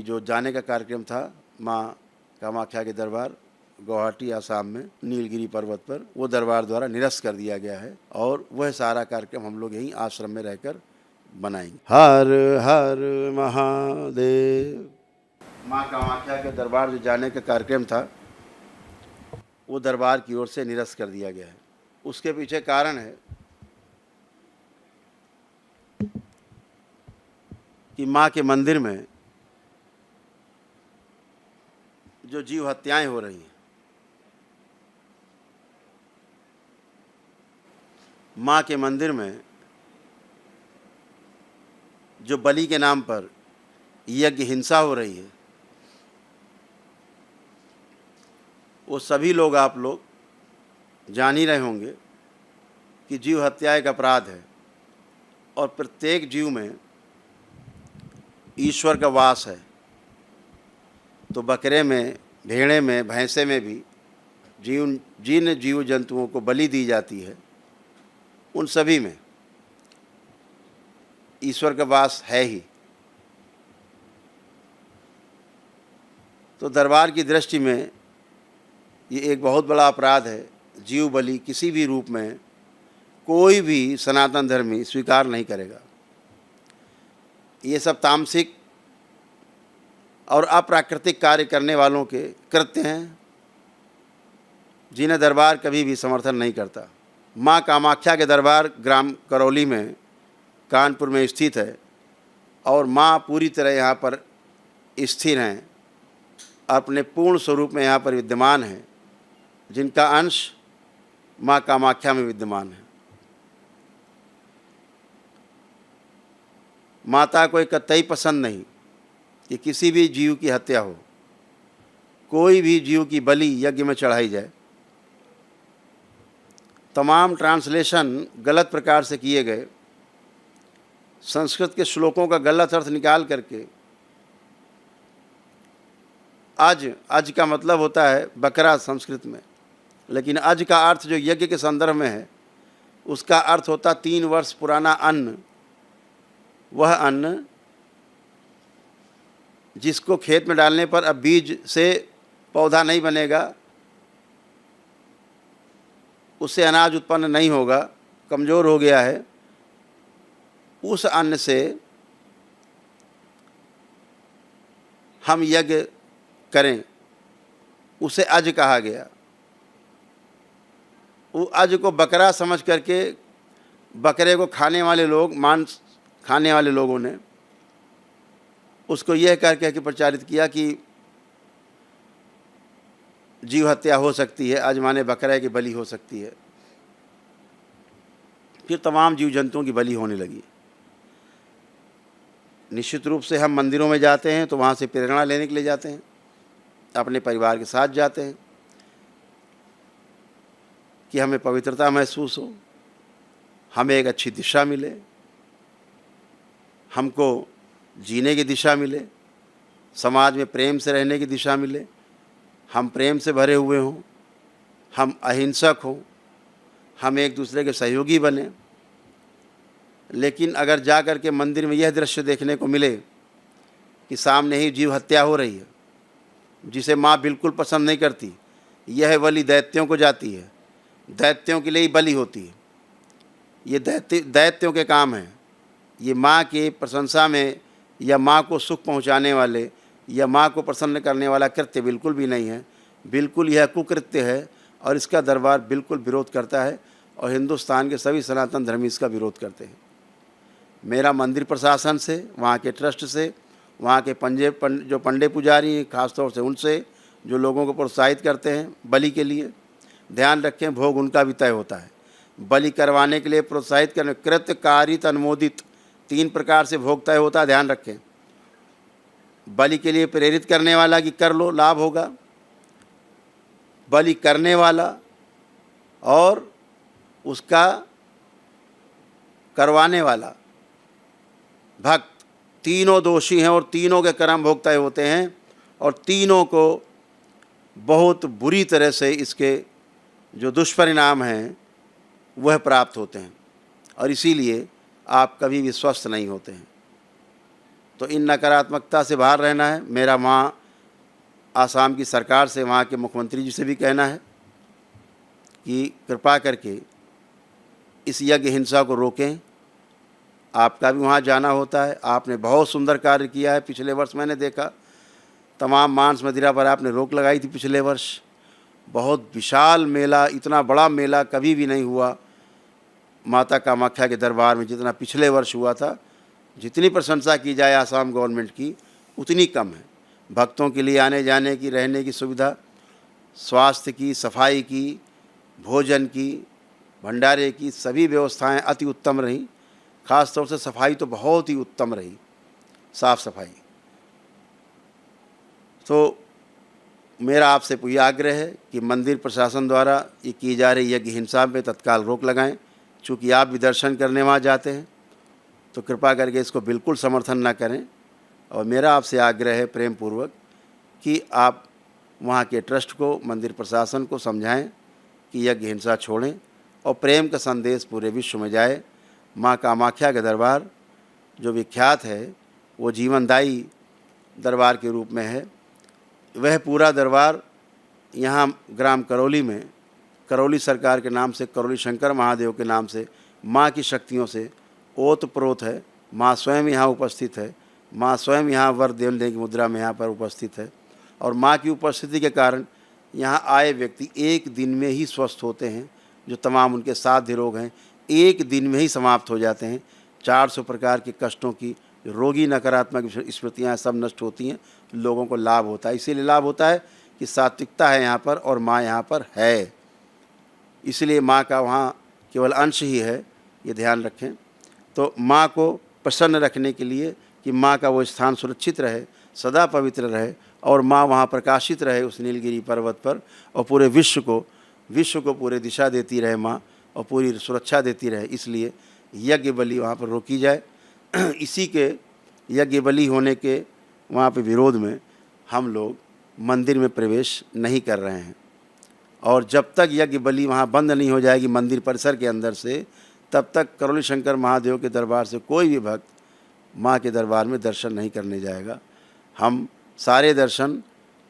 कि जो जाने का कार्यक्रम था माँ कामाख्या के दरबार गुवाहाटी आसाम में नीलगिरी पर्वत पर, वो दरबार द्वारा निरस्त कर दिया गया है और वह सारा कार्यक्रम हम लोग यहीं आश्रम में रहकर बनाएंगे। हर हर महादेव। माँ कामाख्या के दरबार जो जाने का कार्यक्रम था वो दरबार की ओर से निरस्त कर दिया गया है। उसके पीछे कारण है कि माँ के मंदिर में जो जीव हत्याएं हो रही हैं, माँ के मंदिर में जो बलि के नाम पर यज्ञ हिंसा हो रही है, वो सभी लोग आप लोग जान ही रहे होंगे कि जीव हत्या एक अपराध है और प्रत्येक जीव में ईश्वर का वास है। तो बकरे में, भेड़े में, भैंसे में भी जिन जीव जंतुओं को बलि दी जाती है उन सभी में ईश्वर का वास है ही। तो दरबार की दृष्टि में ये एक बहुत बड़ा अपराध है। जीव बलि किसी भी रूप में कोई भी सनातन धर्मी स्वीकार नहीं करेगा। ये सब तामसिक और अप्राकृतिक कार्य करने वालों के कृत्य हैं जिन्हें दरबार कभी भी समर्थन नहीं करता। माँ कामाख्या के दरबार ग्राम करौली में, कानपुर में स्थित है और माँ पूरी तरह यहाँ पर स्थिर हैं, अपने पूर्ण स्वरूप में यहाँ पर विद्यमान हैं, जिनका अंश माँ कामाख्या में विद्यमान है। माता को कतई पसंद नहीं कि किसी भी जीव की हत्या हो, कोई भी जीव की बलि यज्ञ में चढ़ाई जाए। तमाम ट्रांसलेशन गलत प्रकार से किए गए, संस्कृत के श्लोकों का गलत अर्थ निकाल करके अज का मतलब होता है बकरा संस्कृत में, लेकिन अज का अर्थ जो यज्ञ के संदर्भ में है उसका अर्थ होता 3 वर्ष पुराना अन्न। वह अन्न जिसको खेत में डालने पर अब बीज से पौधा नहीं बनेगा, उससे अनाज उत्पन्न नहीं होगा, कमज़ोर हो गया है, उस अन्न से हम यज्ञ करें, उसे अज कहा गया। वो अज को बकरा समझ करके बकरे को खाने वाले लोग, मांस खाने वाले लोगों ने उसको यह कह के प्रचारित किया कि जीव हत्या हो सकती है, अज माने बकरे की बलि हो सकती है। फिर तमाम जीव जंतुओं की बलि होने लगी। निश्चित रूप से हम मंदिरों में जाते हैं तो वहाँ से प्रेरणा लेने के लिए जाते हैं, अपने परिवार के साथ जाते हैं कि हमें पवित्रता महसूस हो, हमें एक अच्छी दिशा मिले, हमको जीने की दिशा मिले, समाज में प्रेम से रहने की दिशा मिले, हम प्रेम से भरे हुए हों, हम अहिंसक हों, हम एक दूसरे के सहयोगी बने। लेकिन अगर जा कर के मंदिर में यह दृश्य देखने को मिले कि सामने ही जीव हत्या हो रही है, जिसे माँ बिल्कुल पसंद नहीं करती, यह बलि दैत्यों को जाती है, दैत्यों के लिए ही बलि होती है, ये दैत्यों के काम हैं। ये माँ की प्रशंसा में या माँ को सुख पहुँचाने वाले या माँ को प्रसन्न करने वाला कृत्य बिल्कुल भी नहीं है। बिल्कुल यह कुकृत्य है और इसका दरबार बिल्कुल विरोध करता है और हिंदुस्तान के सभी सनातन धर्मी इसका विरोध करते हैं। मेरा मंदिर प्रशासन से, वहाँ के ट्रस्ट से, वहाँ के जो पंडे पुजारी हैं खासतौर से उनसे, जो लोगों को प्रोत्साहित करते हैं बलि के लिए, ध्यान रखें भोग उनका भी तय होता है। बलि करवाने के लिए प्रोत्साहित करने, कृत, कारित, अनुमोदित 3 प्रकार से भोग तय होता है, ध्यान रखें। बलि के लिए प्रेरित करने वाला कि कर लो लाभ होगा, बलि करने वाला और उसका करवाने वाला भक्त, तीनों दोषी हैं और तीनों के कर्म भोग तय होते हैं और तीनों को बहुत बुरी तरह से इसके जो दुष्परिणाम हैं वह प्राप्त होते हैं और इसीलिए आप कभी भी स्वस्थ नहीं होते हैं। तो इन नकारात्मकता से बाहर रहना है। मेरा वहाँ आसाम की सरकार से, वहाँ के मुख्यमंत्री जी से भी कहना है कि कृपा करके इस यज्ञ हिंसा को रोकें। आपका भी वहाँ जाना होता है, आपने बहुत सुंदर कार्य किया है। पिछले वर्ष मैंने देखा तमाम मांस मदिरा पर आपने रोक लगाई थी। पिछले वर्ष बहुत विशाल मेला, इतना बड़ा मेला कभी भी नहीं हुआ माता कामाख्या के दरबार में जितना पिछले वर्ष हुआ था। जितनी प्रशंसा की जाए आसाम गवर्नमेंट की उतनी कम है। भक्तों के लिए आने जाने की, रहने की सुविधा, स्वास्थ्य की, सफाई की, भोजन की, भंडारे की सभी व्यवस्थाएं अति उत्तम रहीं। ख़ास तौर से सफाई तो बहुत ही उत्तम रही, साफ़ सफाई। तो मेरा आपसे पूरी आग्रह है कि मंदिर प्रशासन द्वारा ये की जा रही यज्ञ हिंसा पे तत्काल रोक लगाएं। चूँकि आप भी दर्शन करने वहाँ जाते हैं तो कृपा करके इसको बिल्कुल समर्थन ना करें। और मेरा आपसे आग्रह है प्रेम पूर्वक कि आप वहाँ के ट्रस्ट को, मंदिर प्रशासन को समझाएं कि यज्ञ हिंसा छोड़ें और प्रेम का संदेश पूरे विश्व में जाए। माँ कामाख्या का दरबार जो विख्यात है वो जीवनदायी दरबार के रूप में है। वह पूरा दरबार यहाँ ग्राम करौली में, करौली सरकार के नाम से, करौली शंकर महादेव के नाम से माँ की शक्तियों से ओतप्रोत है। माँ स्वयं यहाँ उपस्थित है, माँ स्वयं यहाँ वर देने की मुद्रा में यहाँ पर उपस्थित है। और माँ की उपस्थिति के कारण यहाँ आए व्यक्ति एक दिन में ही स्वस्थ होते हैं। जो तमाम उनके साध्य रोग हैं एक दिन में ही समाप्त हो जाते हैं। 400 प्रकार के कष्टों की रोगी नकारात्मक स्मृतियाँ सब नष्ट होती हैं, लोगों को लाभ होता है। इसीलिए लाभ होता है कि सात्विकता है यहाँ पर और माँ यहाँ पर है, इसलिए माँ का वहाँ केवल अंश ही है, ये ध्यान रखें। तो माँ को प्रसन्न रखने के लिए कि माँ का वो स्थान सुरक्षित रहे, सदा पवित्र रहे और माँ वहाँ प्रकाशित रहे उस नीलगिरी पर्वत पर, और पूरे विश्व को पूरे दिशा देती रहे माँ और पूरी सुरक्षा देती रहे। इसलिए यज्ञ बलि वहाँ पर रोकी जाए। इसी के यज्ञ बलि होने के वहाँ पे विरोध में हम लोग मंदिर में प्रवेश नहीं कर रहे हैं। और जब तक यज्ञ बलि वहाँ बंद नहीं हो जाएगी मंदिर परिसर के अंदर से, तब तक करौली शंकर महादेव के दरबार से कोई भी भक्त माँ के दरबार में दर्शन नहीं करने जाएगा। हम सारे दर्शन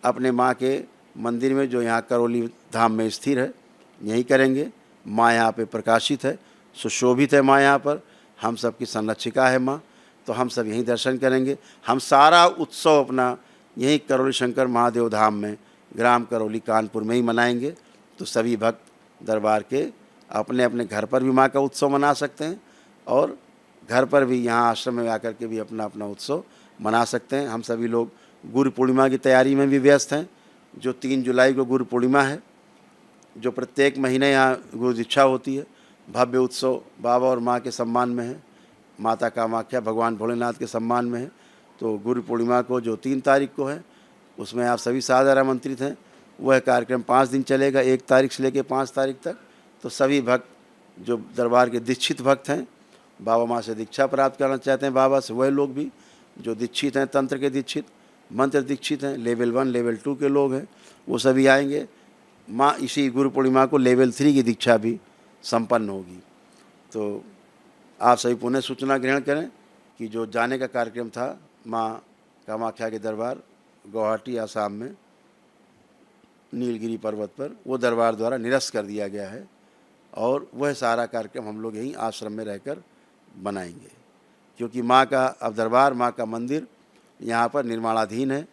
अपने माँ के मंदिर में जो यहाँ करौली धाम में स्थिर है यहीं करेंगे। माँ यहाँ पे प्रकाशित है, सुशोभित है माँ यहाँ पर, हम सब की संरक्षिका है माँ, तो हम सब यहीं दर्शन करेंगे। हम सारा उत्सव अपना यहीं करौली शंकर महादेव धाम में, ग्राम करौली कानपुर में ही मनाएंगे। तो सभी भक्त दरबार के अपने अपने घर पर भी माँ का उत्सव मना सकते हैं और घर पर भी यहाँ आश्रम में आकर के भी अपना अपना उत्सव मना सकते हैं। हम सभी लोग गुरु पूर्णिमा की तैयारी में भी व्यस्त हैं। जो 3 जुलाई को गुरु पूर्णिमा है, जो प्रत्येक महीने यहाँ गुरु दीक्षा होती है, भव्य उत्सव बाबा और माँ के सम्मान में है, माता कामाख्या भगवान भोलेनाथ के सम्मान में है। तो गुरु पूर्णिमा को जो 3 तारीख को है उसमें आप सभी सादर आमंत्रित हैं। वह कार्यक्रम 5 दिन चलेगा, 1 तारीख से लेकर 5 तारीख तक। तो सभी भक्त जो दरबार के दीक्षित भक्त हैं, बाबा माँ से दीक्षा प्राप्त करना चाहते हैं बाबा से, वह लोग भी जो दीक्षित हैं, तंत्र के दीक्षित, मंत्र दीक्षित हैं, लेवल 1 लेवल 2 के लोग हैं, वो सभी आएंगे। माँ इसी गुरु पूर्णिमा को लेवल 3 की दीक्षा भी संपन्न होगी। तो आप सभी पुनः सूचना ग्रहण करें कि जो जाने का कार्यक्रम था माँ कामाख्या के दरबार गुवाहाटी आसाम में नीलगिरी पर्वत पर, वो दरबार द्वारा निरस्त कर दिया गया है और वह सारा कार्यक्रम हम लोग यहीं आश्रम में रहकर बनाएंगे। क्योंकि माँ का अब दरबार, माँ का मंदिर यहाँ पर निर्माणाधीन है।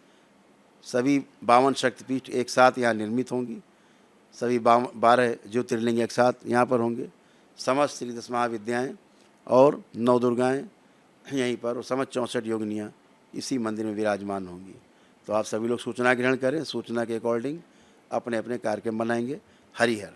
सभी 52 शक्तिपीठ एक साथ यहाँ निर्मित होंगी, सभी 12 ज्योतिर्लिंग एक साथ यहाँ पर होंगे, समस्त 10 महाविद्याएँ और 9 दुर्गाएँ यहीं पर, और समस्त 64 योगिनियाँ इसी मंदिर में विराजमान होंगी। तो आप सभी लोग सूचना ग्रहण करें, सूचना के अकॉर्डिंग अपने अपने कार्यक्रम बनाएंगे। हरिहर।